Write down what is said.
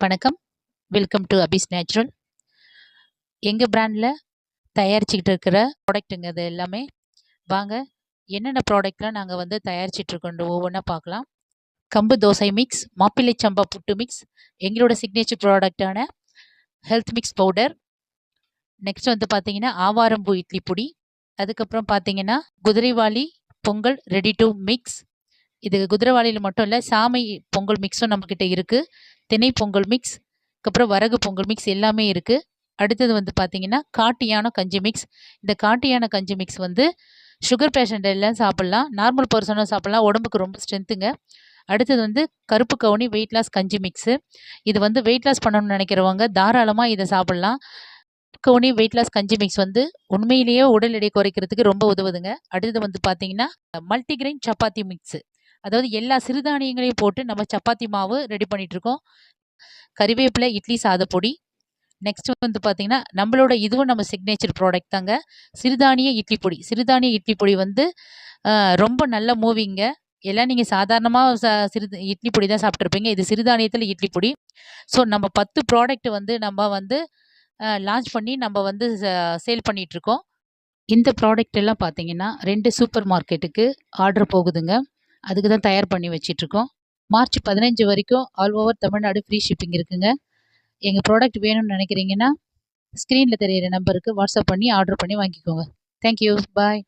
வணக்கம். Welcome to Abbe's natural. எங்கள் பிராண்டில் தயாரிச்சுக்கிட்டு இருக்கிற ப்ராடக்ட்டுங்க இது எல்லாமே. வாங்க என்னென்ன ப்ராடக்ட்லாம் நாங்கள் வந்து தயாரிச்சிட்ருக்கோன்ற ஒவ்வொன்றா பார்க்கலாம். கம்பு தோசை மிக்ஸ், மாப்பிள்ளை சம்பா புட்டு மிக்ஸ், எங்களோட சிக்னேச்சர் ப்ராடக்டான ஹெல்த் மிக்ஸ் பவுடர். நெக்ஸ்ட் வந்து பார்த்தீங்கன்னா ஆவாரம்பூ இட்லி பொடி. அதுக்கப்புறம் பார்த்தீங்கன்னா குதிரைவாலி பொங்கல் ரெடி டு மிக்ஸ். இது குதிரைவாளியில் மட்டும் இல்லை, சாமை பொங்கல் மிக்ஸும் நம்மக்கிட்ட இருக்குது. திணை பொங்கல் மிக்ஸ், அதுக்கப்புறம் வரகு பொங்கல் மிக்ஸ் எல்லாமே இருக்குது. அடுத்தது வந்து பார்த்தீங்கன்னா காட்டு யானை கஞ்சி மிக்ஸ். இந்த காட்டு யானை கஞ்சி மிக்ஸ் வந்து சுகர் பேஷண்ட் எல்லாம் சாப்பிட்லாம், நார்மல் பர்சனும் சாப்பிட்லாம், உடம்புக்கு ரொம்ப ஸ்ட்ரென்த்துங்க. அடுத்தது வந்து கருப்பு கவுனி வெயிட் லாஸ் கஞ்சி மிக்ஸு. இது வந்து வெயிட் லாஸ் பண்ணணும்னு நினைக்கிறவங்க தாராளமாக இதை சாப்பிட்லாம். கவுனி வெயிட் லாஸ் கஞ்சி மிக்ஸ் வந்து உண்மையிலேயே உடல் எடை குறைக்கிறதுக்கு ரொம்ப உதவுதுங்க. அடுத்தது வந்து பார்த்தீங்கன்னா மல்டிகிரெயின் சப்பாத்தி மிக்ஸு. அதாவது எல்லா சிறுதானியங்களையும் போட்டு நம்ம சப்பாத்தி மாவு ரெடி பண்ணிகிட்ருக்கோம். கறிவேப்பிலை இட்லி சாதப்பொடி. நெக்ஸ்ட் வந்து பார்த்தீங்கன்னா நம்மளோட இதுவும் நம்ம சிக்னேச்சர் ப்ராடக்ட் தாங்க, சிறுதானிய இட்லி பொடி. சிறுதானிய இட்லி பொடி வந்து ரொம்ப நல்ல மூவிங்க. எல்லாம் நீங்கள் சாதாரணமாக இட்லி பொடி தான் சாப்பிட்ருப்பீங்க. இது சிறுதானியத்தில் இட்லி பொடி. ஸோ நம்ம 10 ப்ராடக்ட் வந்து நம்ம வந்து லான்ச் பண்ணி நம்ம வந்து சேல் பண்ணிகிட்ருக்கோம். இந்த ப்ராடக்ட் எல்லாம் பார்த்தீங்கன்னா 2 சூப்பர் மார்க்கெட்டுக்கு ஆர்டர் போகுதுங்க. அதுக்கு தான் தயார் பண்ணி வச்சிட்ருக்கோம். மார்ச் 15 வரைக்கும் all over Tamil Nadu free shipping இருக்குங்க. எங்கள் ப்ராடக்ட் வேணும்னு நினைக்கிறீங்கன்னா ஸ்க்ரீனில் தெரியிற நம்பருக்கு வாட்ஸ்அப் பண்ணி ஆர்டர் பண்ணி வாங்கிக்கோங்க. தேங்க்யூ. பாய்.